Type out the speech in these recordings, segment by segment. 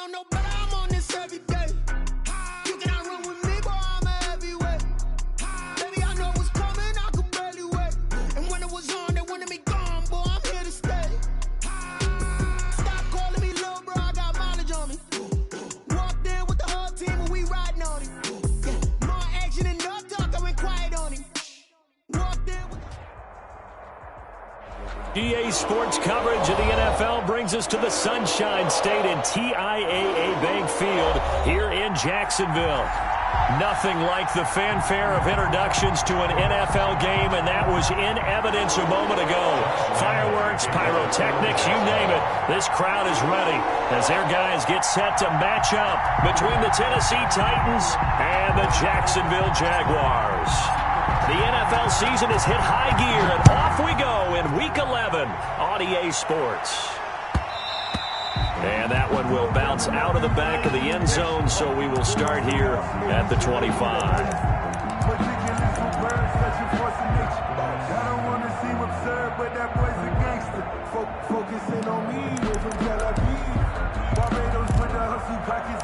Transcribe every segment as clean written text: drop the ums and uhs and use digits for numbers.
don't know, but I'm on this every day. You cannot run with me, boy, I'm a heavyweight. Baby, I know what's coming, I could barely wait. And when it was on, they wanted me gone, boy, I'm here to stay. Stop calling me little bro, I got mileage on me. Walked in with the whole team and we riding on him. Yeah. More action and no talk, I went quiet on him. Walked in with EA Sports coverage of the NFL brings us to the Sunshine State and TIAA Bank Field here in Jacksonville. Nothing like the fanfare of introductions to an NFL game, and that was in evidence a moment ago. Fireworks, pyrotechnics, you name it. This crowd is ready as their guys get set to match up between the Tennessee Titans and the Jacksonville Jaguars. The NFL season has hit high gear, and off we go in Week 11 on EA Sports. And that one will bounce out of the back of the end zone, so we will start here at the 25. Focusing on me, from Tel Aviv. Barbados with the hustle pockets,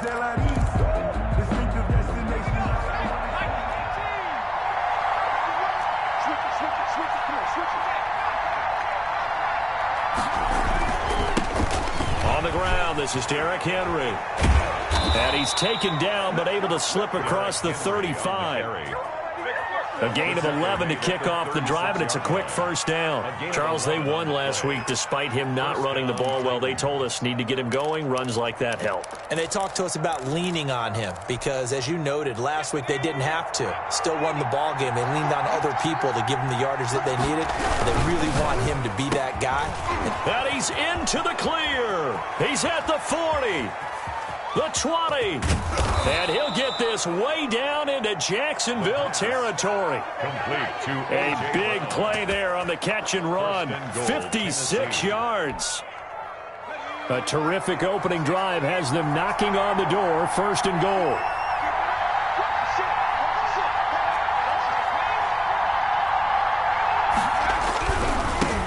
distinctive destination. On the ground, this is Derrick Henry. And he's taken down, but able to slip across the 35. A gain of 11 to kick off the drive, and it's a quick first down. Charles, they won last week despite him not running the ball well. They told us need to get him going. Runs like that help. And they talked to us about leaning on him because, as you noted, last week they didn't have to. Still won the ball game. They leaned on other people to give them the yardage that they needed. They really want him to be that guy. And he's into the clear. He's at the 40. The 20. And he'll get this way down into Jacksonville territory. A big play there on the catch and run. 56 yards. A terrific opening drive has them knocking on the door. First and goal.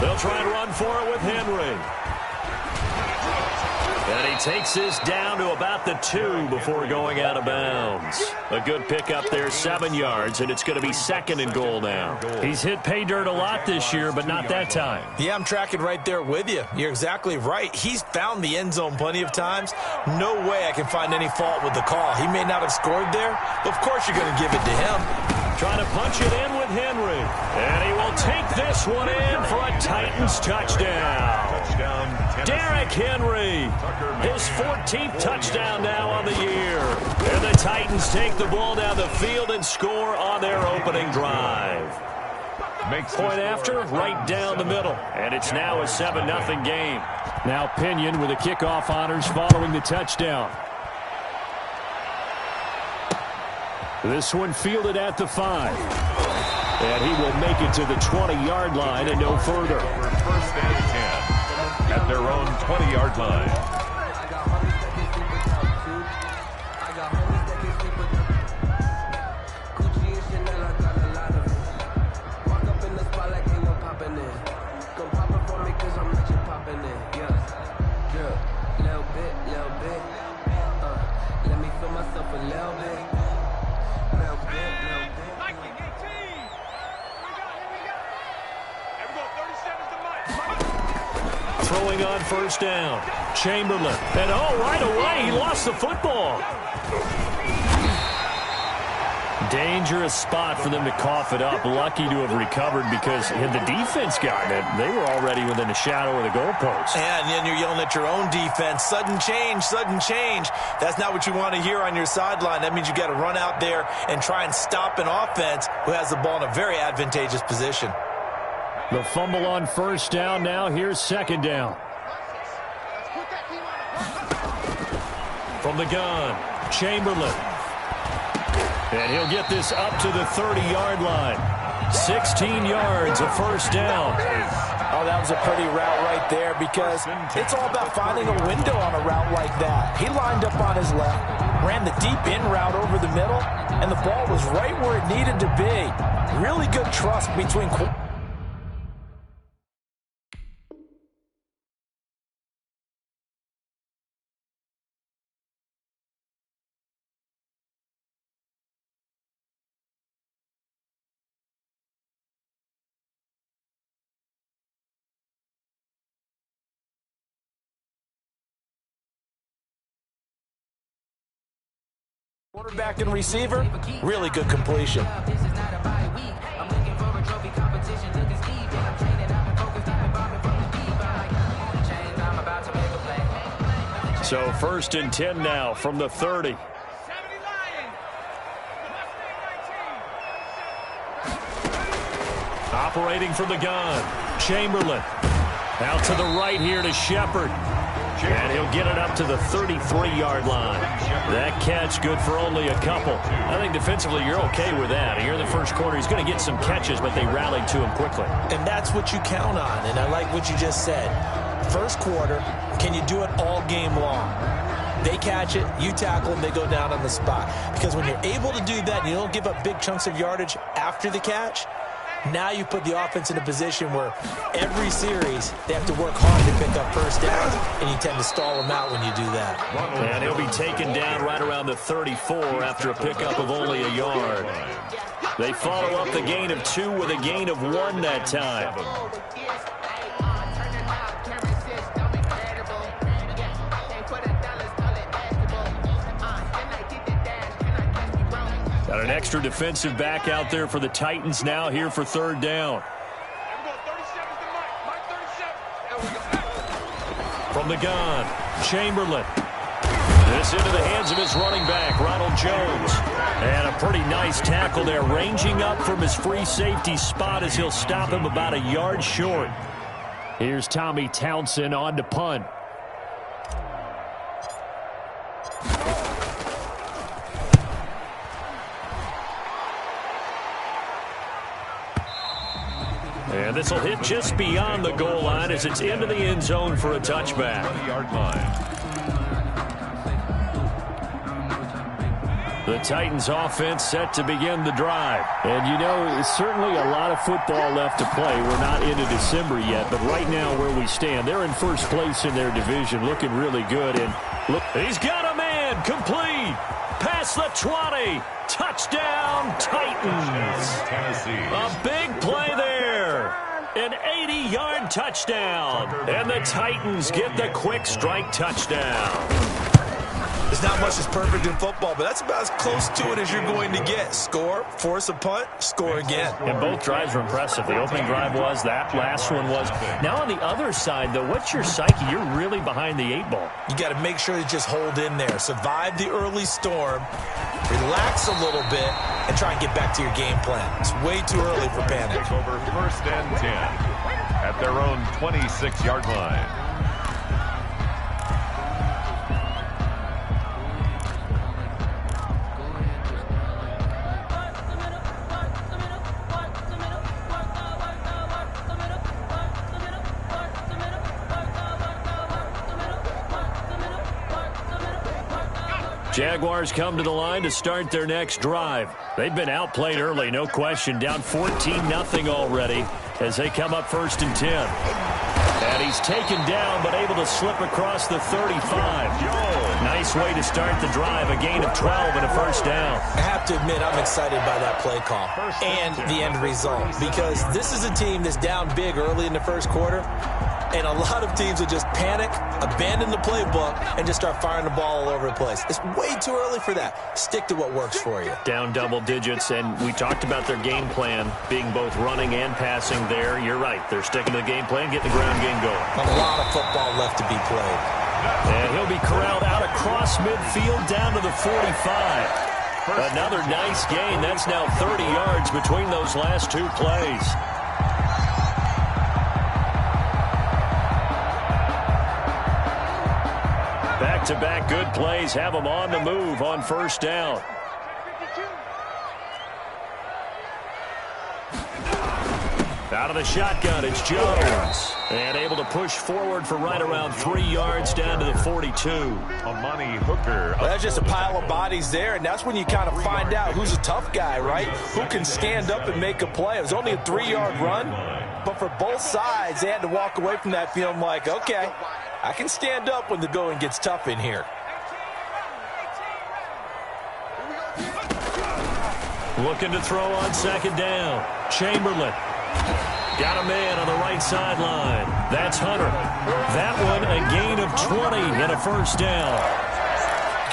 They'll try and run for it with Henry. And he takes this down to about the 2 before going out of bounds. A good pickup there, 7 yards, and it's going to be second and goal now. He's hit pay dirt a lot this year, but not that time. Yeah, I'm tracking right there with you. You're exactly right. He's found the end zone plenty of times. No way I can find any fault with the call. He may not have scored there, but of course you're going to give it to him. Trying to punch it in with Henry. And he will take this one in for a Titans touchdown. Derrick Henry, his 14th touchdown now on the year. And the Titans take the ball down the field and score on their opening drive. Point after, right down the middle. And it's now a 7-0 game. Now Pinion with the kickoff honors following the touchdown. This one fielded at the 5. And he will make it to the 20-yard line and no further. First and 10 at their own 20-yard line. Let me feel myself a little bit. Throwing on first down. Chamberlain. And right away, he lost the football. Dangerous spot for them to cough it up. Lucky to have recovered because had the defense gotten it, they were already within a shadow of the goalpost. And then you're yelling at your own defense. Sudden change, sudden change. That's not what you want to hear on your sideline. That means you got to run out there and try and stop an offense who has the ball in a very advantageous position. The fumble on first down now. Here's second down. From the gun, Chamberlain. And he'll get this up to the 30-yard line. 16 yards, a first down. Oh, that was a pretty route right there because it's all about finding a window on a route like that. He lined up on his left, ran the deep in route over the middle, and the ball was right where it needed to be. Really good trust between Quarterback and receiver, really good completion. So 1st and 10 now from the 30. Operating from the gun, Chamberlain. Out to the right here to Shepard. And he'll get it up to the 33-yard line. That catch good for only a couple. I think defensively you're okay with that. Here in the first quarter, he's going to get some catches, but they rallied to him quickly. And that's what you count on, and I like what you just said. First quarter, can you do it all game long? They catch it, you tackle them, they go down on the spot. Because when you're able to do that and you don't give up big chunks of yardage after the catch, now you put the offense in a position where every series they have to work hard to pick up first downs, and you tend to stall them out when you do that. And he'll be taken down right around the 34 after a pickup of only a yard. They follow up the gain of 2 with a gain of 1 that time. Got an extra defensive back out there for the Titans now here for 3rd down. From the gun, Chamberlain. This into the hands of his running back, Ronald Jones. And a pretty nice tackle there, ranging up from his free safety spot as he'll stop him about a yard short. Here's Tommy Townsend on to punt. And this will hit just beyond the goal line as it's into the end zone for a touchback. 20-yard line. The Titans offense set to begin the drive. And you know, certainly a lot of football left to play. We're not into December yet, but right now where we stand, they're in first place in their division, looking really good. And look, he's got a man, complete, past the 20, touchdown Titans. A big play there. An 80-yard touchdown. And the Titans get the quick strike touchdown. There's not much that's perfect in football, but that's about as close to it as you're going to get. Score, force a punt, score again. And both drives were impressive. The opening drive was, that last one was. Now on the other side, though, what's your psyche? You're really behind the 8 ball. You got to make sure to just hold in there. Survive the early storm, relax a little bit, and try and get back to your game plan. It's way too early for panic. Take over 1st and 10 at their own 26-yard line. Jaguars come to the line to start their next drive. They've been outplayed early, no question. Down 14-0 already as they come up 1st and 10. And he's taken down but able to slip across the 35. Nice way to start the drive. A gain of 12 and a 1st down. I have to admit, I'm excited by that play call and the end result, because this is a team that's down big early in the first quarter. And a lot of teams will just panic, abandon the playbook, and just start firing the ball all over the place. It's way too early for that. Stick to what works for you. Down double digits, and we talked about their game plan being both running and passing there. You're right. They're sticking to the game plan, getting the ground game going. A lot of football left to be played. And he'll be corralled out across midfield down to the 45. Another nice gain. That's now 30 yards between those last 2 plays. Back-to-back good plays have them on the move on 1st down. Out of the shotgun, it's Jones. And able to push forward for right around 3 yards down to the 42. Amani Hooker. Well, that's just a pile of bodies there, and that's when you kind of find out who's a tough guy, right? Who can stand up and make a play. It was only a 3-yard run, but for both sides, they had to walk away from that feeling like, okay, I can stand up when the going gets tough in here. Looking to throw on 2nd down. Chamberlain. Got a man on the right sideline. That's Hunter. That one a gain of 20 and a 1st down.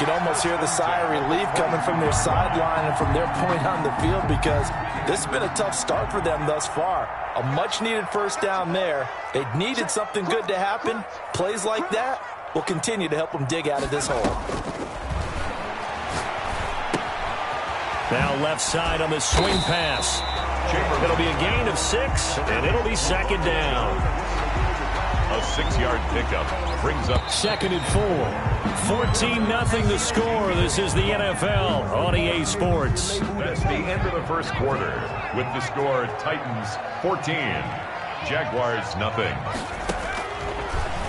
can almost hear the sigh of relief coming from their sideline and from their point on the field, because this has been a tough start for them thus far. A much-needed first down there. They needed something good to happen. Plays like that will continue to help them dig out of this hole. Now left side on the swing pass. It'll be a gain of 6, and it'll be second down. A 6-yard pickup brings up 2nd and 4. 14-0 the score. This is the NFL on EA Sports. That's the end of the first quarter with the score Titans 14, Jaguars 0.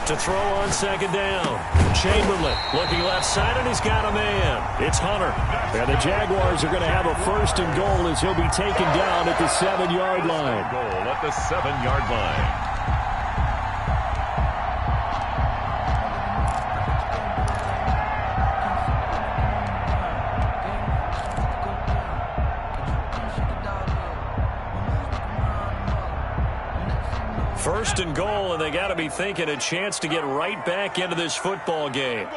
To throw on second down. Chamberlain looking left side, and he's got a man. It's Hunter. And the Jaguars are going to have a 1st and goal as he'll be taken down at the 7-yard line. Goal at the 7-yard line. First and goal, and they got to be thinking a chance to get right back into this football game.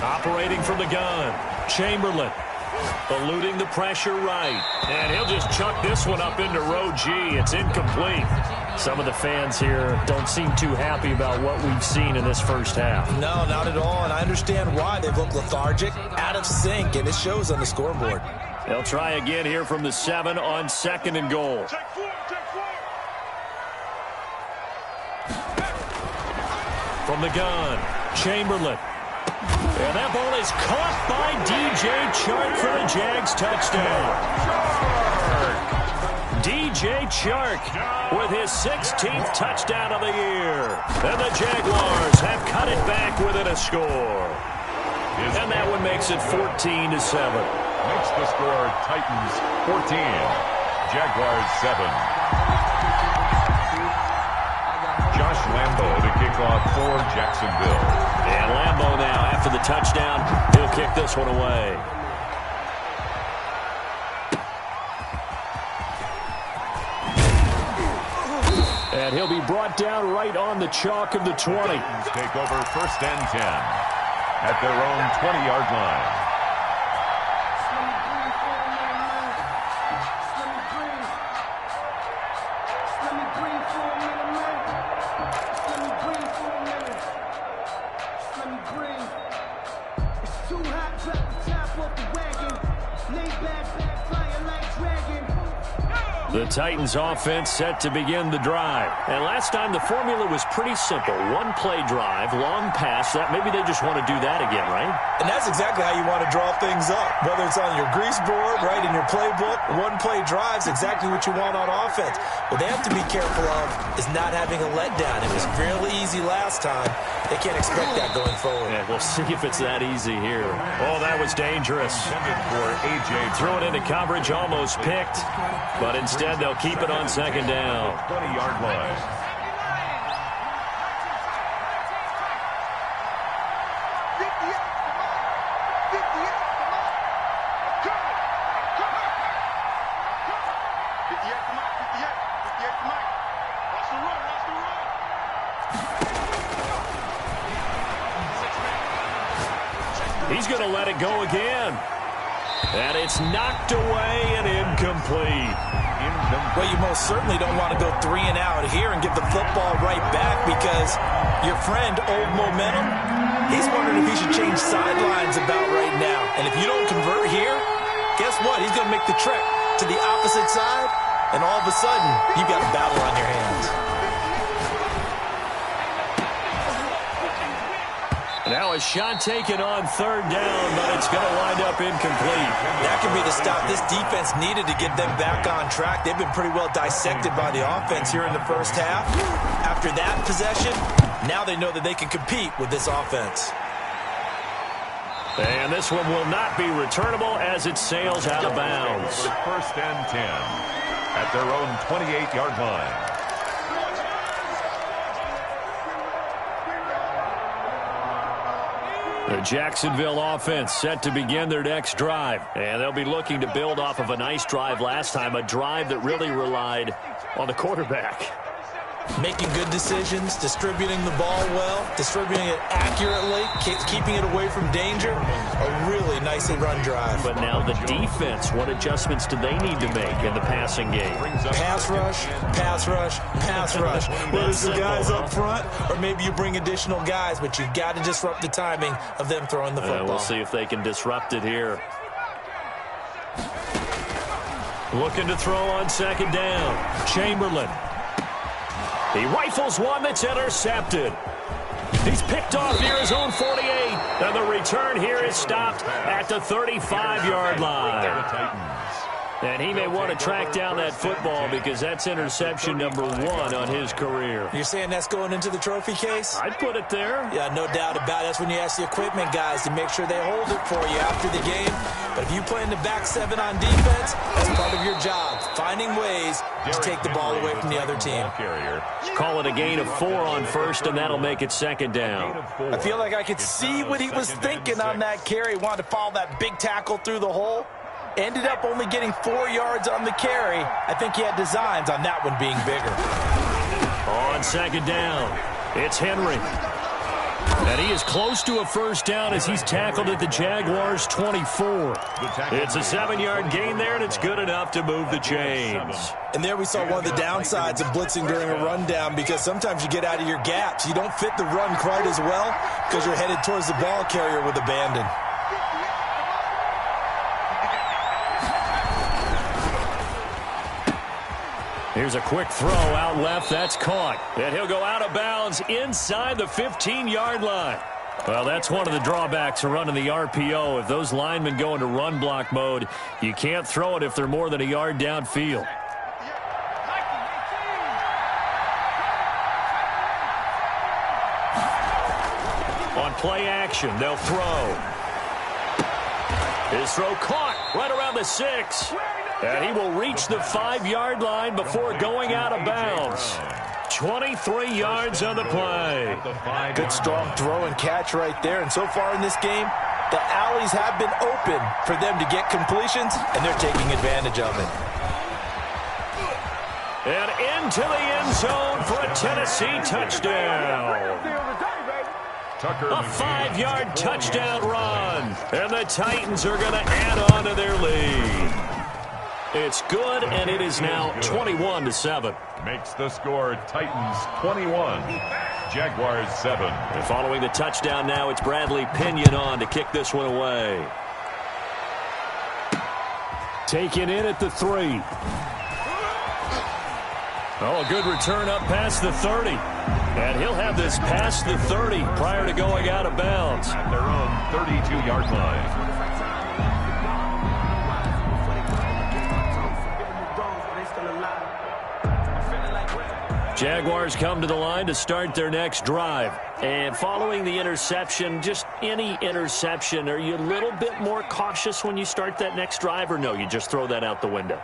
Operating from the gun, Chamberlain eluding the pressure right, and he'll just chuck this one up into row G. It's incomplete. Some of the fans here don't seem too happy about what we've seen in this first half. No, not at all, and I understand why. They've looked lethargic, out of sync, and it shows on the scoreboard. They'll try again here from the 7 on 2nd and goal. From the gun, Chamberlain. And that ball is caught by DJ Chark for the Jags touchdown. DJ Chark with his 16th touchdown of the year. And the Jaguars have cut it back within a score. And that one makes it 14-7. Makes the score Titans 14, Jaguars 7. Josh Lambo to kick off for Jacksonville. And Lambo now, after the touchdown, he'll kick this one away. And he'll be brought down right on the chalk of the 20. Take over 1st and 10 at their own 20-yard line. The Titans offense set to begin the drive. And last time the formula was pretty simple. One-play drive, long pass. That maybe they just want to do that again, right? And that's exactly how you want to draw things up. Whether it's on your grease board, right, in your playbook, one-play drive's exactly what you want on offense. What they have to be careful of is not having a letdown. It was fairly easy last time. They can't expect that going forward. Yeah, we'll see if it's that easy here. Oh, that was dangerous. For AJ, throw it into coverage, almost picked. But instead, they'll keep it on second down. 20-yard line. He's going to let it go again. And it's knocked away and incomplete. Well, you most certainly don't want to go 3 and out here and give the football right back, because your friend, Old Momentum, he's wondering if he should change sidelines about right now. And if you don't convert here, guess what? He's going to make the trek to the opposite side, and all of a sudden, you've got a battle on your hands. Now a shot taken on 3rd down, but it's going to wind up incomplete. That could be the stop this defense needed to get them back on track. They've been pretty well dissected by the offense here in the first half. After that possession, now they know that they can compete with this offense. And this one will not be returnable as it sails out of bounds. 1st and 10 at their own 28-yard line. The Jacksonville offense set to begin their next drive. And they'll be looking to build off of a nice drive last time, a drive that really relied on the quarterback. Making good decisions, distributing the ball well, distributing it accurately, keeping it away from danger. A really nicely run drive. But now the defense, what adjustments do they need to make in the passing game? Pass rush, pass rush, pass rush. Whether it's the guys up front or maybe you bring additional guys, but you've got to disrupt the timing of them throwing the football. We'll see if they can disrupt it here. Looking to throw on second down. Chamberlain. He rifles one that's intercepted. He's picked off near his own 48. And the return here is stopped at the 35-yard line. And he may want to track down that football because that's interception number 1 on his career. You're saying that's going into the trophy case? I'd put it there. Yeah, no doubt about it. That's when you ask the equipment guys to make sure they hold it for you after the game. But if you play in the back 7 on defense, that's part of your job, finding ways to take the ball away from the other team. Call it a gain of 4 on first, and that'll make it second down. I feel like I could see what he was thinking on that carry. He wanted to follow that big tackle through the hole. Ended up only getting 4 yards on the carry. I think he had designs on that one being bigger. On second down, it's Henry. And he is close to a first down as he's tackled at the Jaguars' 24. It's a 7-yard gain there, and it's good enough to move the chains. And there we saw one of the downsides of blitzing during a rundown, because sometimes you get out of your gaps. You don't fit the run quite as well because you're headed towards the ball carrier with abandon. Here's a quick throw out left. That's caught. And he'll go out of bounds inside the 15-yard line. Well, that's one of the drawbacks of running the RPO. If those linemen go into run block mode, you can't throw it if they're more than a yard downfield. On play action, they'll throw. His throw caught right around the 6. And he will reach the 5-yard line before going out of bounds. 23 yards on the play. Good strong throw and catch right there. And so far in this game, the alleys have been open for them to get completions, and they're taking advantage of it. And into the end zone for a Tennessee touchdown. A 5-yard touchdown run. And the Titans are going to add on to their lead. It's good, and it is now 21-7. Makes the score Titans 21, Jaguars 7. And following the touchdown now, it's Bradley Pinion on to kick this one away. Taken in at the 3. Oh, a good return up past the 30. And he'll have this past the 30 prior to going out of bounds. At their own 32-yard line. Jaguars come to the line to start their next drive. And following the interception, just any interception, are you a little bit more cautious when you start that next drive, or no, you just throw that out the window?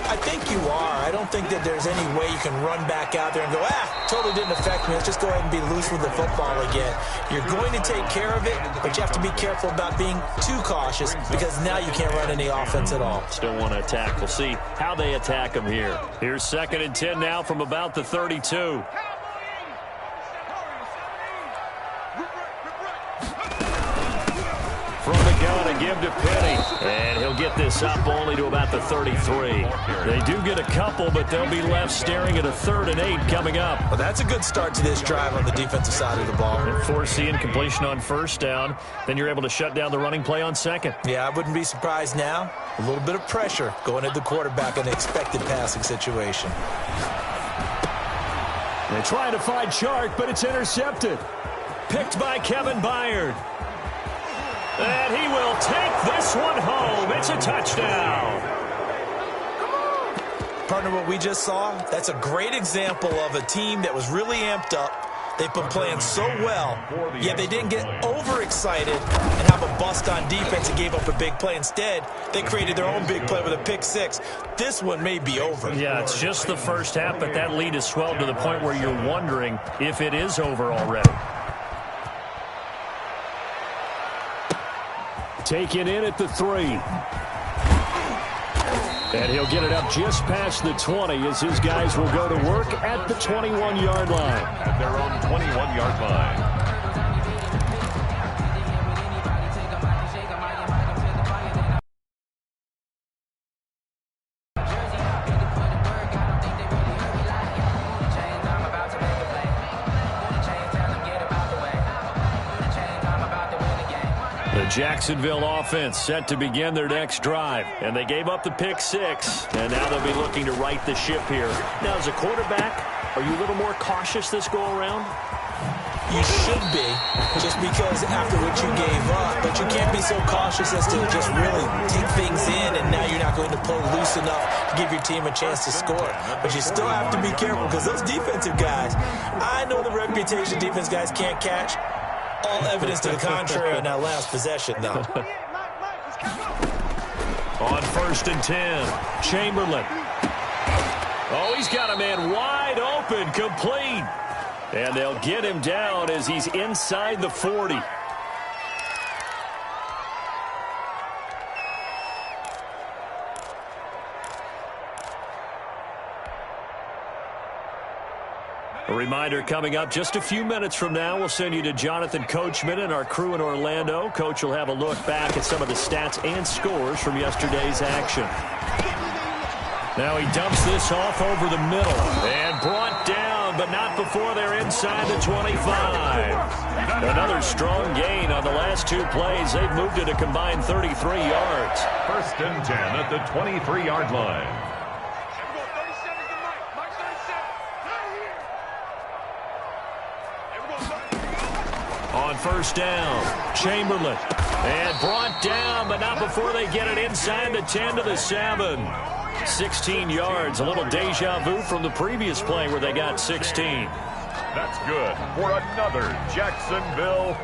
I think you are. I don't think that there's any way you can run back out there and go, totally didn't affect me. Let's just go ahead and be loose with the football again. You're going to take care of it, but you have to be careful about being too cautious because now you can't run any offense at all. Still want to attack. We'll see how they attack them here. Here's 2nd and 10 now from about the 32. From the gun, a give to Penny. And he'll get this up only to about the 33. They do get a couple, but they'll be left staring at a 3rd and 8 coming up. Well, that's a good start to this drive on the defensive side of the ball. And foreseeing completion on first down, then you're able to shut down the running play on 2nd. Yeah, I wouldn't be surprised now. A little bit of pressure going at the quarterback in an expected passing situation. They try to find Chark, but it's intercepted. Picked by Kevin Byard. And he will take this one home. It's a touchdown. Partner, what we just saw, that's a great example of a team that was really amped up. They've been playing so well, yet they didn't get overexcited and have a bust on defense and gave up a big play. Instead, they created their own big play with a pick 6. This one may be over. Yeah, it's just the first half, but that lead has swelled to the point where you're wondering if it is over already. Taken in at the 3. And he'll get it up just past the 20 as his guys will go to work at the 21-yard line. At their own 21-yard line. The Jacksonville offense set to begin their next drive, and they gave up the pick 6, and now they'll be looking to right the ship here. Now, as a quarterback, are you a little more cautious this go-around? You should be, just because after what you gave up, but you can't be so cautious as to just really take things in, and now you're not going to play loose enough to give your team a chance to score. But you still have to be careful, because those defensive guys, I know the reputation defense guys can't catch. All evidence to the contrary on that last possession, though. On 1st and 10, Chamberlain. Oh, he's got a man wide open, complete. And they'll get him down as he's inside the 40. A reminder coming up just a few minutes from now, we'll send you to Jonathan Coachman and our crew in Orlando. Coach will have a look back at some of the stats and scores from yesterday's action. Now he dumps this off over the middle and brought down, but not before they're inside the 25. Another strong gain on the last 2 plays. They've moved it a combined 33 yards. 1st and 10 at the 23-yard line. On 1st down, Chamberlain. And brought down, but not before they get it inside the 10 to the 7. 16 yards, a little deja vu from the previous play where they got 16. That's good for another Jacksonville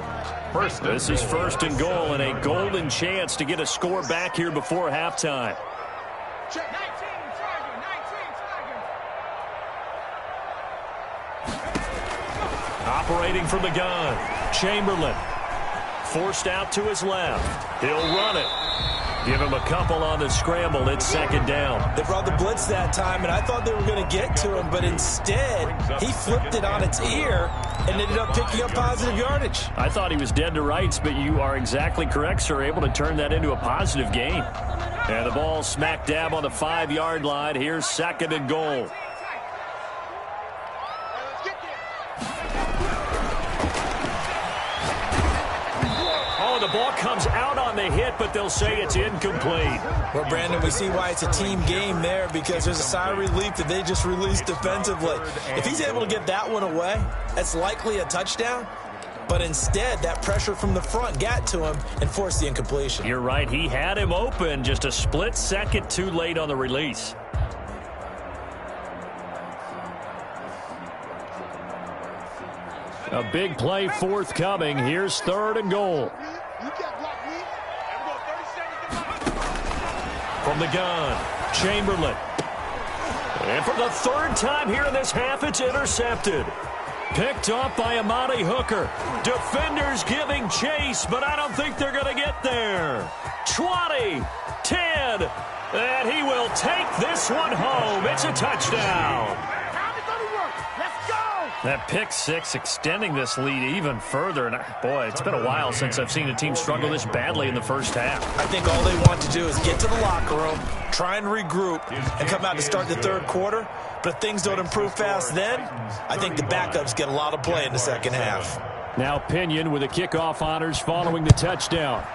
1st and goal. This is 1st and goal and a golden chance to get a score back here before halftime. Operating from the gun, Chamberlain. Forced out to his left. He'll run it. Give him a couple on the scramble. It's 2nd down. They brought the blitz that time, and I thought they were going to get to him, but instead, he flipped it on its ear and ended up picking up positive yardage. I thought he was dead to rights, but you are exactly correct, sir. Able to turn that into a positive gain. And the ball smack dab on the 5-yard line. Here's 2nd and goal. The ball comes out on the hit, but they'll say it's incomplete. Well, Brandon, we see why it's a team game there, because there's a sigh of relief that they just released defensively. If he's able to get that one away, that's likely a touchdown. But instead, that pressure from the front got to him and forced the incompletion. You're right. He had him open, just a split second too late on the release. A big play forthcoming. Here's 3rd and goal. From the gun, Chamberlain. And for the 3rd time here in this half, it's intercepted. Picked off by Amani Hooker. Defenders giving chase, but I don't think they're going to get there. 20, 10, and he will take this one home. It's a touchdown. That pick 6 extending this lead even further. And boy, it's been a while since I've seen a team struggle this badly in the first half. I think all they want to do is get to the locker room, try and regroup, and come out to start the 3rd quarter. But if things don't improve fast then, I think the backups get a lot of play in the 2nd half. Now Pinion with the kickoff honors following the touchdown.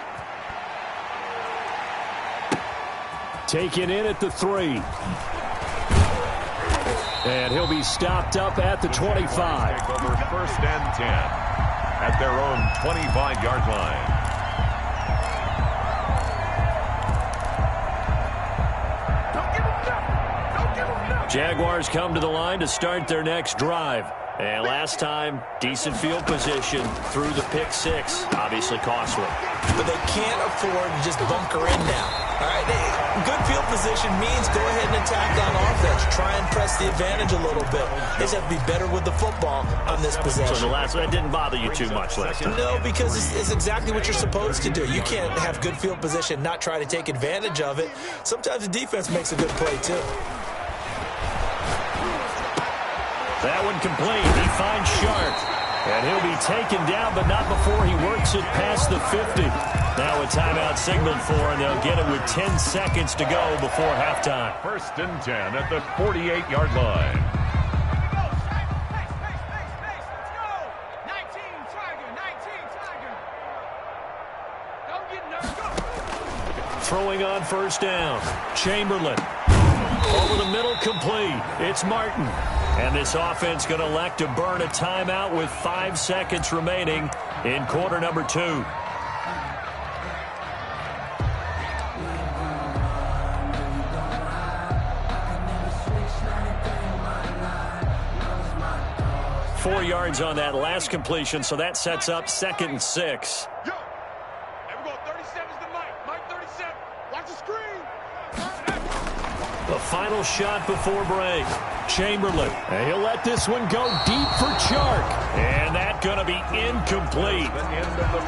Taken in at the 3. And he'll be stopped up at the 25. Over 1st and 10 at their own 25-yard line. Jaguars come to the line to start their next drive. And last time, decent field position through the pick 6. Obviously costly. But they can't afford to just bunker in now. All right, good field position means go ahead and attack on offense. Try and press the advantage a little bit. They just have to be better with the football on this possession. So the last one, that didn't bother you too much last time? No, because it's exactly what you're supposed to do. You can't have good field position, not try to take advantage of it. Sometimes the defense makes a good play, too. That one complete. He finds Sharp. And he'll be taken down, but not before he works it past the 50. Now a timeout signaled for, and they'll get it with 10 seconds to go before halftime. 1st and 10 at the 48-yard line. Throwing on 1st down. Chamberlain. Over the middle, complete. It's Martin. And this offense going to elect to burn a timeout with 5 seconds remaining in quarter number 2. Four yards on that last completion, so that sets up 2nd and 6. Yo, here we go. 37's the Mike. Mike 37. Watch the screen. The final shot before break. Chamberlain. And he'll let this one go deep for Chark. And that's going to be incomplete.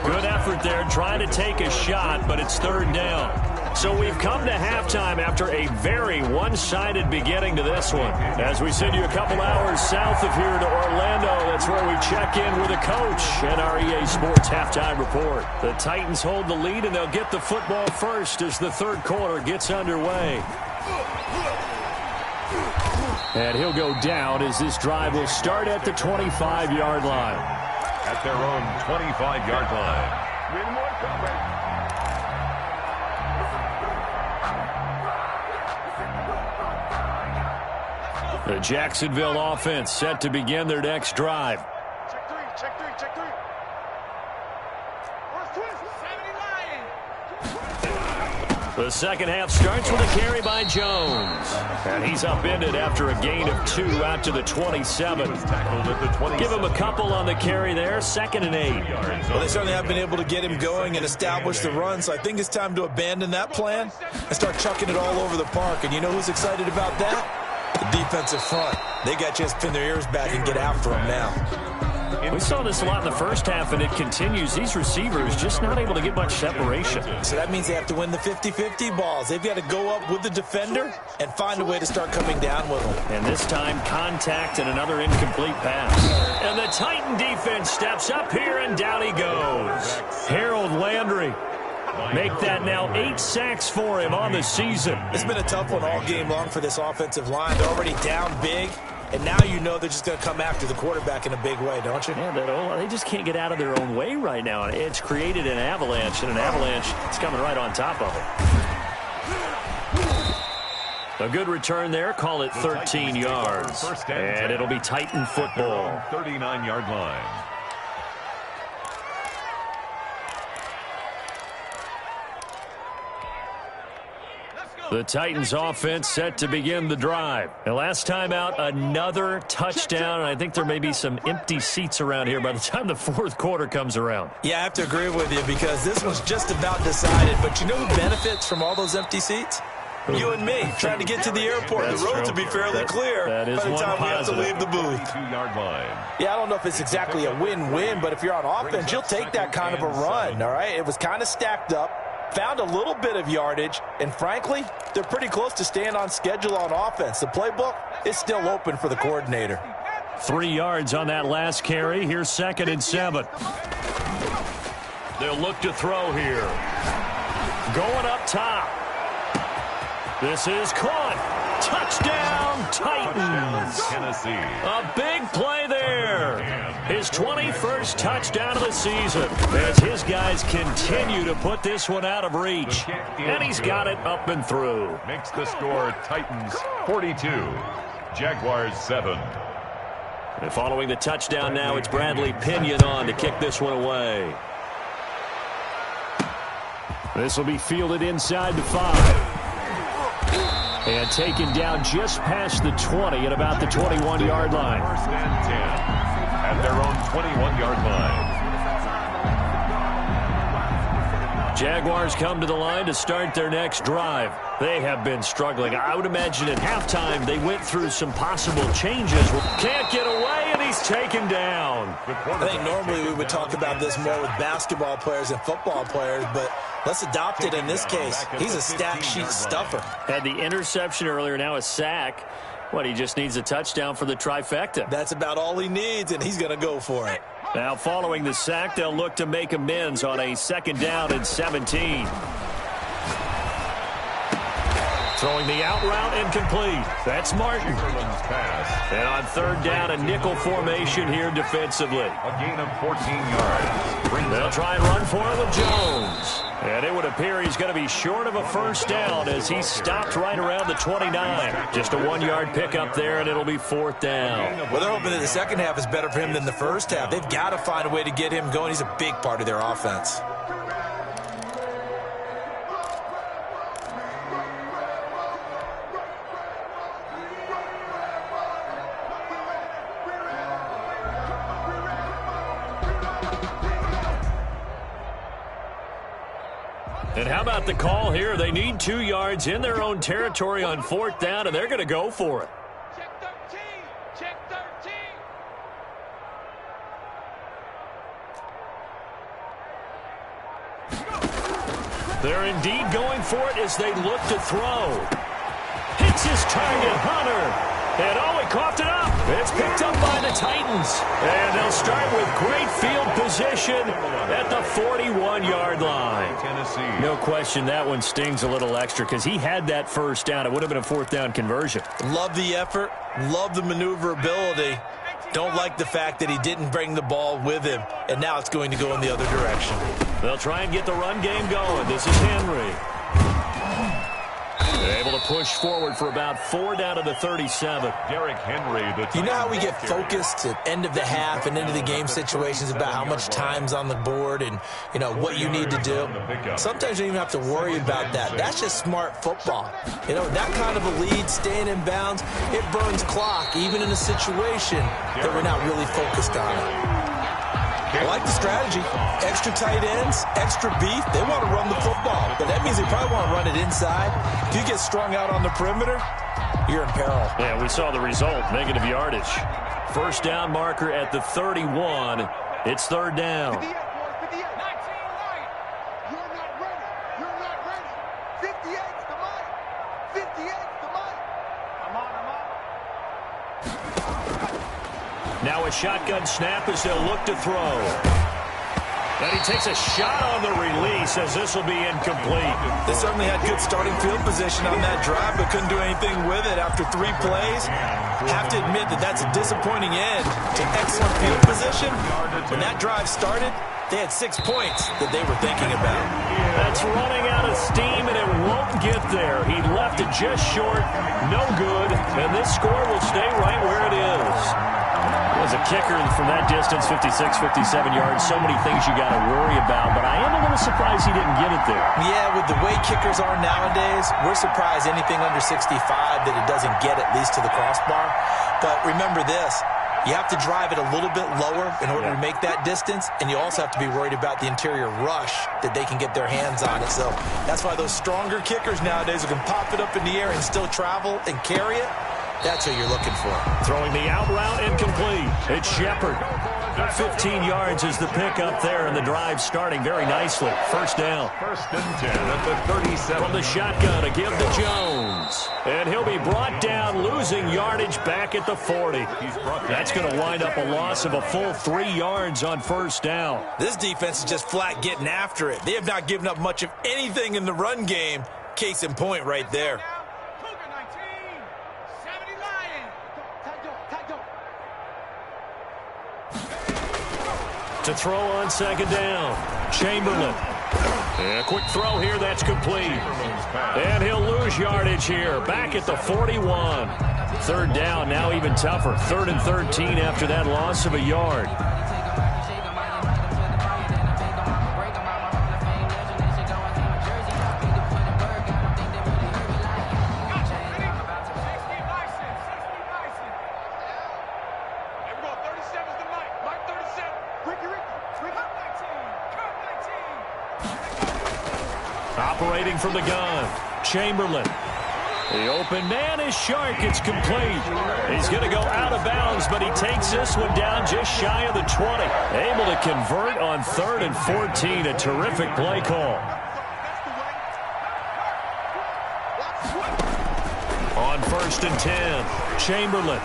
Good effort there trying to take a shot, but it's 3rd down. So we've come to halftime after a very one-sided beginning to this one. As we send you a couple hours south of here to Orlando, that's where we check in with a coach and our EA Sports halftime report. The Titans hold the lead, and they'll get the football first as the 3rd quarter gets underway. And he'll go down as this drive will start at the 25-yard line. At their own 25-yard line. The Jacksonville offense set to begin their next drive. Check three, check three, check three. First twist, 70 The second half starts with a carry by Jones. And he's upended after a gain of 2 out to the 27. Give him a couple on the carry there, 2nd and 8. Well, they certainly have been able to get him going and establish the run, so I think it's time to abandon that plan and start chucking it all over the park. And you know who's excited about that? The defensive front. They got to just pin their ears back and get after them now. We saw this a lot in the first half, and it continues. These receivers just not able to get much separation. So that means they have to win the 50-50 balls. They've got to go up with the defender and find a way to start coming down with them. And this time, contact and another incomplete pass. And the Titan defense steps up here, and down he goes. Harold Landry. Make that now 8 sacks for him on the season. It's been a tough one all game long for this offensive line. They're already down big, and now you know they're just going to come after the quarterback in a big way, don't you? Yeah, they just can't get out of their own way right now. It's created an avalanche, and an avalanche is coming right on top of them. A good return there. Call it 13 yards. And it'll be Titan football. 39-yard line. The Titans offense set to begin the drive. And last time out, another touchdown. And I think there may be some empty seats around here by the time the 4th quarter comes around. Yeah, I have to agree with you because this one's just about decided. But you know who benefits from all those empty seats? You and me, trying to get to the airport. The road to be fairly clear by the time we have to leave the booth. 2-yard line. Yeah, I don't know if it's exactly a win-win, but if you're on offense, you'll take that kind of a run, all right? It was kind of stacked up. Found a little bit of yardage, and frankly, they're pretty close to staying on schedule on offense. The playbook is still open for the coordinator. 3 yards on that last carry. Here's 2nd and 7. They'll look to throw here. Going up top. This is caught. Touchdown, Titans. Tennessee. A big play there. His 21st touchdown of the season as his guys continue to put this one out of reach. And he's got it up and through. Makes the score Titans 42, Jaguars 7. And following the touchdown now, it's Bradley Pinion on to kick this one away. This will be fielded inside the 5. And taken down just past the 20 at about the 21-yard line. 1st and 10 at their own 21-yard line. Jaguars come to the line to start their next drive. They have been struggling. I would imagine at halftime they went through some possible changes. Can't get away, and he's taken down. I think normally we would talk about this more with basketball players and football players, but let's adopt it in this case. He's a stat sheet stuffer. Had the interception earlier, now a sack. What, he just needs a touchdown for the trifecta. That's about all he needs, and he's going to go for it. Now, following the sack, they'll look to make amends on a 2nd down and 17. Throwing the out route incomplete. That's Martin. And on 3rd down, a nickel formation here defensively. A gain of 14 yards. They'll try and run for it with Jones. And it would appear he's going to be short of a 1st down as he stopped right around the 29. Just a 1-yard pickup there, and it'll be 4th down. Well, they're hoping that the second half is better for him than the first half. They've got to find a way to get him going. He's a big part of their offense. And how about the call here? They need 2 yards in their own territory on 4th down, and they're going to go for it. Check 13. Check 13. They're indeed going for it as they look to throw. Hits his target, Hunter. And oh, he coughed it up. It's picked up by the Titans. And they'll start with great field position at the 41-yard line. Tennessee. No question that one stings a little extra because he had that 1st down. It would have been a 4th down conversion. Love the effort. Love the maneuverability. Don't like the fact that he didn't bring the ball with him. And now it's going to go in the other direction. They'll try and get the run game going. This is Henry. They're able to push forward for about 4 down to the 37. Derrick Henry. You know how we get focused at end of the half and into the game situations about how much time's on the board and, you know, what you need to do? Sometimes you don't even have to worry about that. That's just smart football. You know, that kind of a lead, staying in bounds, it burns clock, even in a situation that we're not really focused on it. I like the strategy. Extra tight ends, extra beef. They want to run the football, but that means they probably want to run it inside. If you get strung out on the perimeter, you're in peril. Yeah, we saw the result, negative yardage. 1st down marker at the 31. It's 3rd down. 58, 19 right. You're not ready. You're not ready. 58's the mic. 58's the mic. I'm on. Now a shotgun snap as they'll look to throw. And he takes a shot on the release as this will be incomplete. They certainly had good starting field position on that drive, but couldn't do anything with it after 3 plays. Have to admit that that's a disappointing end to excellent field position. When that drive started, they had 6 points that they were thinking about. That's running out of steam, and it won't get there. He left it just short, no good, and this score will stay right where it is. As a kicker from that distance, 56, 57 yards, so many things you got to worry about, but I am a little surprised he didn't get it there. Yeah, with the way kickers are nowadays, we're surprised anything under 65 that it doesn't get at least to the crossbar. But remember this, you have to drive it a little bit lower in order to make that distance, and you also have to be worried about the interior rush that they can get their hands on it. So that's why those stronger kickers nowadays who can pop it up in the air and still travel and carry it, that's what you're looking for. Throwing the out route incomplete. It's Shepard. 15 yards is the pickup there, and the drive starting very nicely. 1st down. 1st and 10 at the 37. From the shotgun to give to Jones. And he'll be brought down, losing yardage back at the 40. That's going to wind up a loss of a full 3 yards on 1st down. This defense is just flat getting after it. They have not given up much of anything in the run game. Case in point right there. To throw on 2nd down, Chamberlain. And a quick throw here, that's complete. And he'll lose yardage here, back at the 41. 3rd down, now even tougher. 3rd and 13 after that loss of a yard. Operating from the gun, Chamberlain. The open man is Shark. It's complete. He's going to go out of bounds, but he takes this one down just shy of the 20. Able to convert on 3rd and 14. A terrific play call. On 1st and 10, Chamberlain.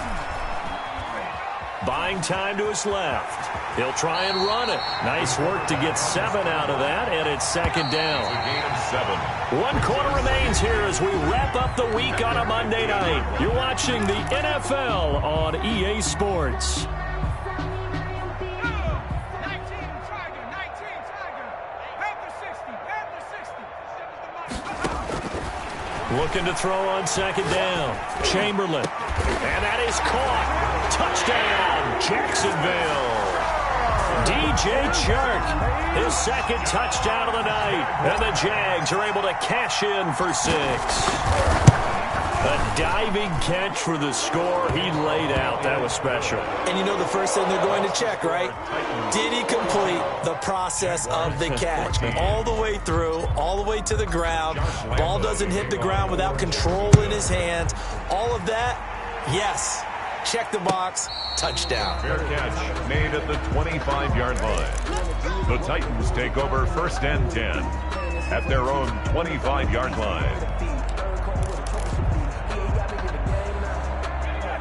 Buying time to his left. He'll try and run it. Nice work to get 7 out of that, and it's 2nd down. Gain of 7. 1 quarter remains here as we wrap up the week on a Monday night. You're watching the NFL on EA Sports. 19 Tiger, Panther 60. Looking to throw on 2nd down. Chamberlain. And that is caught. Touchdown, Jacksonville. JAYCya260's, his 2nd touchdown of the night. And the Jags are able to cash in for 6. A diving catch for the score. He laid out. That was special. And you know the first thing they're going to check, right? Did he complete the process of the catch? All the way through, all the way to the ground. Ball doesn't hit the ground without control in his hands. All of that, yes. Check the box. Touchdown. Fair catch made at the 25-yard line. The Titans take over 1st and 10 at their own 25-yard line.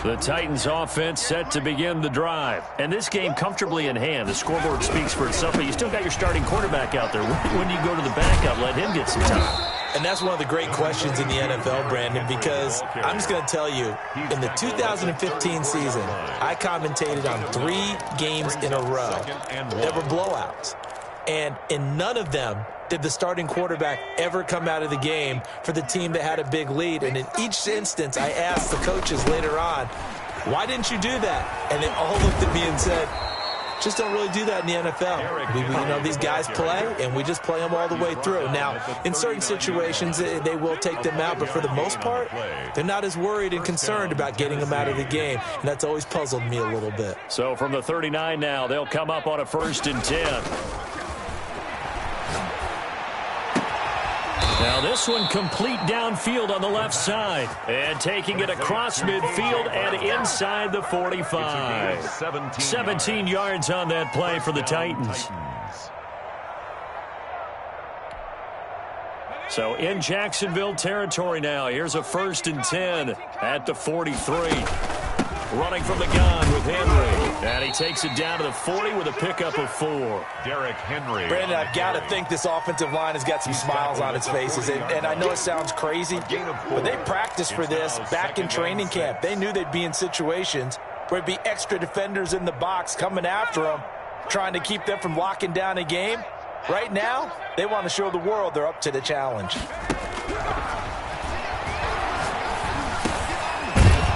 The Titans offense set to begin the drive. And this game comfortably in hand. The scoreboard speaks for itself, but you still got your starting quarterback out there. When do you go to the backup, let him get some time? And that's one of the great questions in the NFL, Brandon, because I'm just going to tell you, in the 2015 season, I commentated on 3 games in a row. There were blowouts. And in none of them did the starting quarterback ever come out of the game for the team that had a big lead. And in each instance, I asked the coaches later on, why didn't you do that? And they all looked at me and said, just don't really do that in the NFL. You know, these guys play, and we just play them all the way through. Now, in certain situations, they will take them out, but for the most part, they're not as worried and concerned about getting them out of the game, and that's always puzzled me a little bit. So from the 39 now, they'll come up on a 1st and 10. Now this one complete downfield on the left side. And taking it across midfield and inside the 45. 17 yards on that play for the Titans. So in Jacksonville territory now. Here's a 1st and 10 at the 43. Running from the gun with Henry. And he takes it down to the 40 with a pickup of 4. Derrick Henry. Brandon, I've got to think this offensive line has got some smiles on its faces. And I know it sounds crazy, but they practiced for this back in training camp. They knew they'd be in situations where there'd be extra defenders in the box coming after them, trying to keep them from locking down a game. Right now, they want to show the world they're up to the challenge.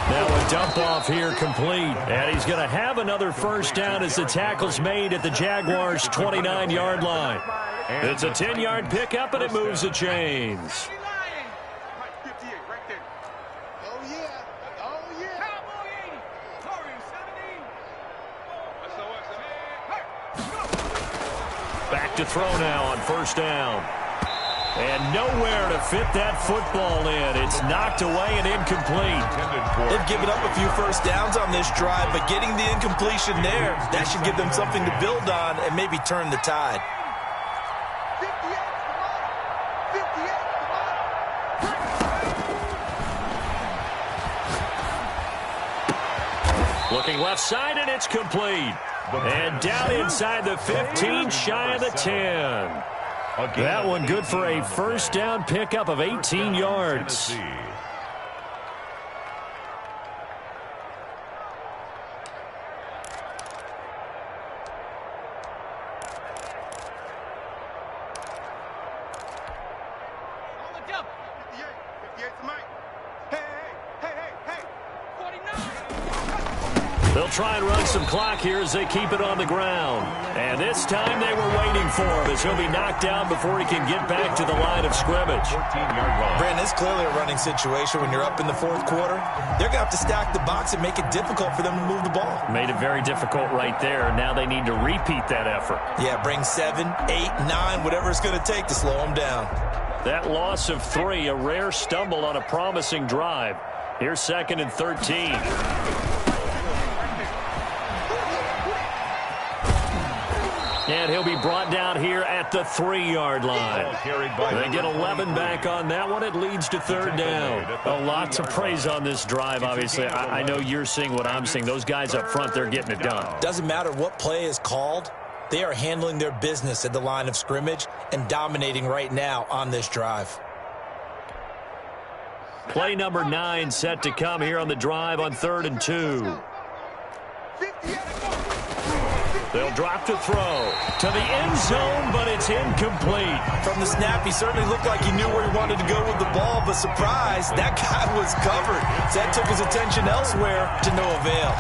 Now a dump off here complete. And he's going to have another 1st down as the tackle's made at the Jaguars' 29-yard line. It's a 10-yard pickup, and it moves the chains. Back to throw now on 1st down. And nowhere to fit that football in. It's knocked away and incomplete. They've given up a few 1st downs on this drive, but getting the incompletion there, that should give them something to build on and maybe turn the tide. Looking left side, and it's complete. And down inside the 15, shy of the 10. That one good for a 1st down pickup of 18 yards. They'll try and run some clock here as they keep it on the ground. And this time they were waiting for him as he'll be knocked down before he can get back to the line of scrimmage. Brandon, it's clearly a running situation when you're up in the 4th quarter. They're going to have to stack the box and make it difficult for them to move the ball. Made it very difficult right there. Now they need to repeat that effort. Yeah, bring 7, 8, 9, whatever it's going to take to slow them down. That loss of 3, a rare stumble on a promising drive. Here's 2nd and 13. And he'll be brought down here at the 3-yard line. They get 11 back on that one. It leads to 3rd down. A lot to praise on this drive, obviously. I know you're seeing what I'm seeing. Those guys up front, they're getting it done. Doesn't matter what play is called. They are handling their business at the line of scrimmage and dominating right now on this drive. Play number 9 set to come here on the drive on 3rd and 2. They'll drop to throw to the end zone, but it's incomplete. From the snap, he certainly looked like he knew where he wanted to go with the ball, but surprise, that guy was covered. So that took his attention elsewhere to no avail.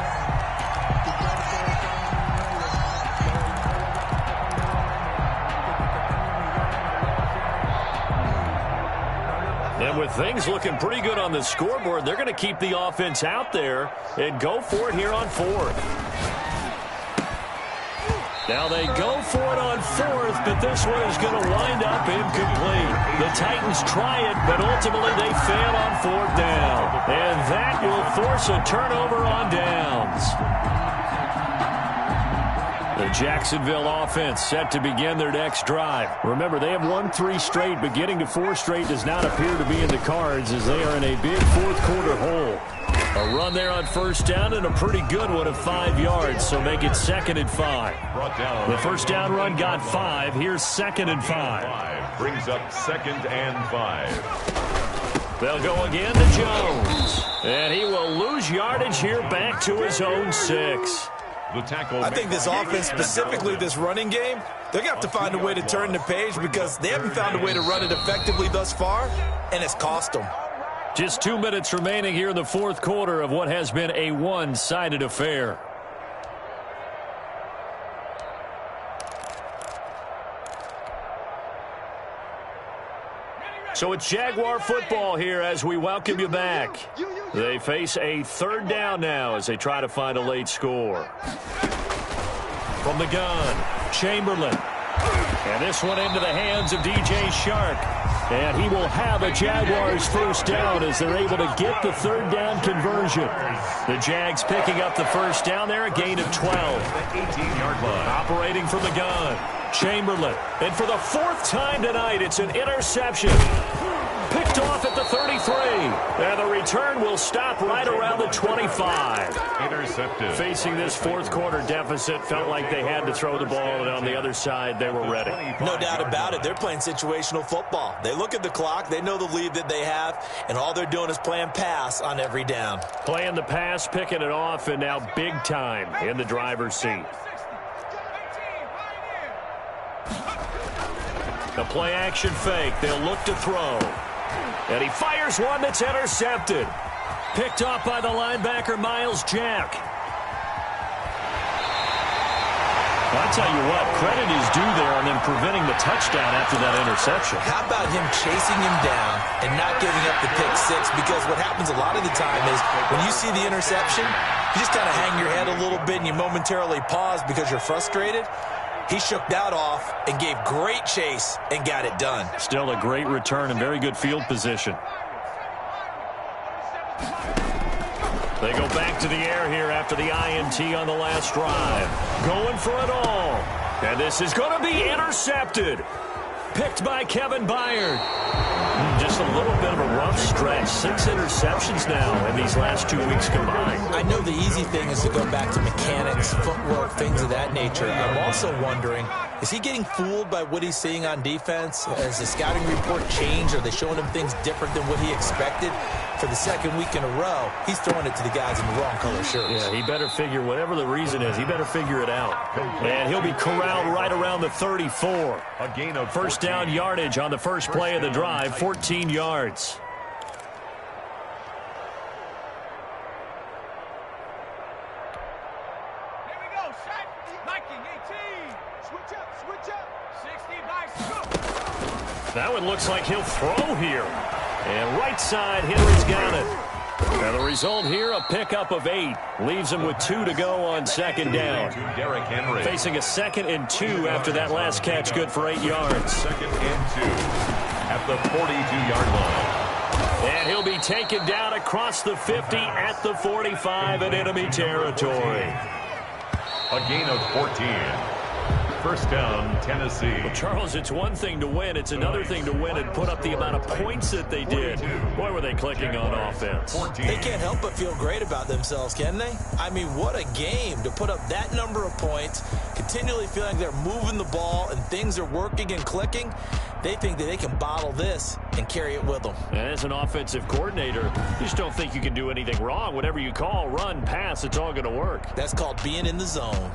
And with things looking pretty good on the scoreboard, they're going to keep the offense out there and go for it here on 4th. Now they go for it on 4th, but this one is going to wind up incomplete. The Titans try it, but ultimately they fail on 4th down. And that will force a turnover on downs. The Jacksonville offense set to begin their next drive. Remember, they have won 3 straight, but getting to 4 straight does not appear to be in the cards as they are in a big 4th quarter hole. A run there on 1st down and a pretty good one of 5 yards, so make it 2nd and 5. The 1st down run got 5. Here's 2nd and 5. Brings up 2nd and 5. They'll go again to Jones. And he will lose yardage here back to his own 6. I think this offense, specifically this running game, they're going to have to find a way to turn the page because they haven't found a way to run it effectively thus far, and it's cost them. Just 2 minutes remaining here in the 4th quarter of what has been a one-sided affair. So it's Jaguar football here as we welcome you back. They face a 3rd down now as they try to find a late score. From the gun, Chamberlain. And this one into the hands of DJ Shark. And he will have a Jaguars 1st down as they're able to get the 3rd down conversion. The Jags picking up the 1st down there, a gain of 12. 18-yard line. Operating from the gun, Chamberlain. And for the 4th time tonight, it's an interception. Picked off at the 33. And the return will stop right around the 25. Intercepted. Facing this 4th quarter deficit, felt like they had to throw the ball, and on the other side, they were ready. No doubt about it. They're playing situational football. They look at the clock, they know the lead that they have, and all they're doing is playing pass on every down. Playing the pass, picking it off, and now big time in the driver's seat. The play action fake. They'll look to throw. And he fires one that's intercepted. Picked off by the linebacker, Miles Jack. I'll tell you what, credit is due there on them preventing the touchdown after that interception. How about him chasing him down and not giving up the pick 6? Because what happens a lot of the time is when you see the interception, you just kind of hang your head a little bit and you momentarily pause because you're frustrated. He shook that off and gave great chase and got it done. Still a great return and very good field position. They go back to the air here after the INT on the last drive. Going for it all. And this is going to be intercepted. Picked by Kevin Byard. Just a little bit of a rough stretch. 6 interceptions now in these last 2 weeks combined. I know the easy thing is to go back to mechanics, footwork, things of that nature. I'm also wondering, is he getting fooled by what he's seeing on defense? Has the scouting report changed? Are they showing him things different than what he expected? For the 2nd week in a row, he's throwing it to the guys in the wrong color shirts. Yeah, he better figure, whatever the reason is, he better figure it out. And he'll be corralled right around the 34. A gain of 1st down yardage on the first play of the drive, 14 yards. Here we go, set, Viking 18. Switch up, 60 by scoop. That one looks like he'll throw here. And right side, Henry's got it. And the result here, a pickup of 8. Leaves him with 2 to go on 2nd down. Derrick Henry. Facing a 2nd and 2 after that last catch, good for 8 yards. 2nd and 2. at the 42-yard line. And he'll be taken down across the 50 at the 45 in enemy territory. A gain of 14. First down, Tennessee. Well, Charles, it's one thing to win. It's another thing to win and put up the amount of points that they did. Boy, were they clicking on offense. They can't help but feel great about themselves, can they? I mean, what a game to put up that number of points, continually feeling they're moving the ball and things are working and clicking. They think that they can bottle this and carry it with them. And as an offensive coordinator, you just don't think you can do anything wrong. Whatever you call, run, pass, it's all going to work. That's called being in the zone.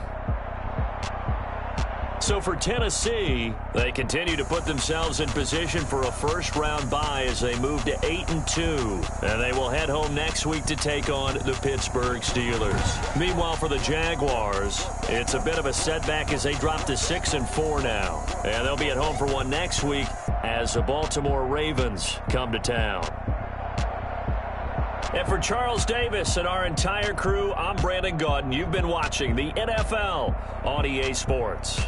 So for Tennessee, they continue to put themselves in position for a first-round bye as they move to 8-2. And they will head home next week to take on the Pittsburgh Steelers. Meanwhile, for the Jaguars, it's a bit of a setback as they drop to 6-4 now. And they'll be at home for one next week as the Baltimore Ravens come to town. And for Charles Davis and our entire crew, I'm Brandon Gaudin. You've been watching the NFL on EA Sports.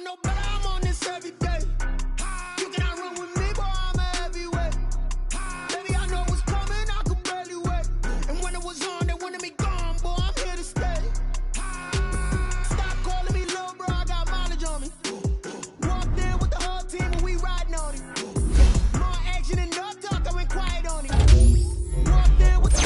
No better, I'm on this every day. You cannot run with me, boy, I'm a heavyweight. Baby, I know what's coming, I could barely wait. And when it was on, they wanted me gone, boy, I'm here to stay. Stop calling me little bro, I got mileage on me. Walked in with the whole team and we riding on it. More action and no talk, I went quiet on it. Walked in with the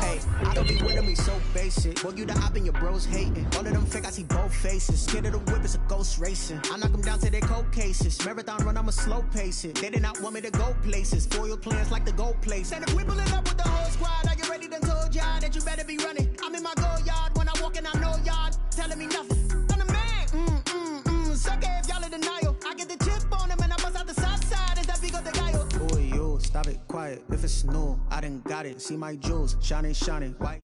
hey, I don't be with me so basic. Boy, you the op and your bros hating. All of them fake, I see both faces. Scared of the whip, it's a ghost racing. I knock them down to their cold cases. Marathon run, I'ma slow pace it. They did not want me to go places. Foil plans like the gold place. And if we pulling up with the whole squad, I get ready to told y'all that you better be running. I'm in my go yard. When I walk in, I know y'all telling me nothing. I'm the man. Sucker if y'all in denial. I get the chip on them and I bust out the south side. Is that big of the guy? Oh, you, stop it, quiet. If it's new, I done got it. See my jewels, shining, white.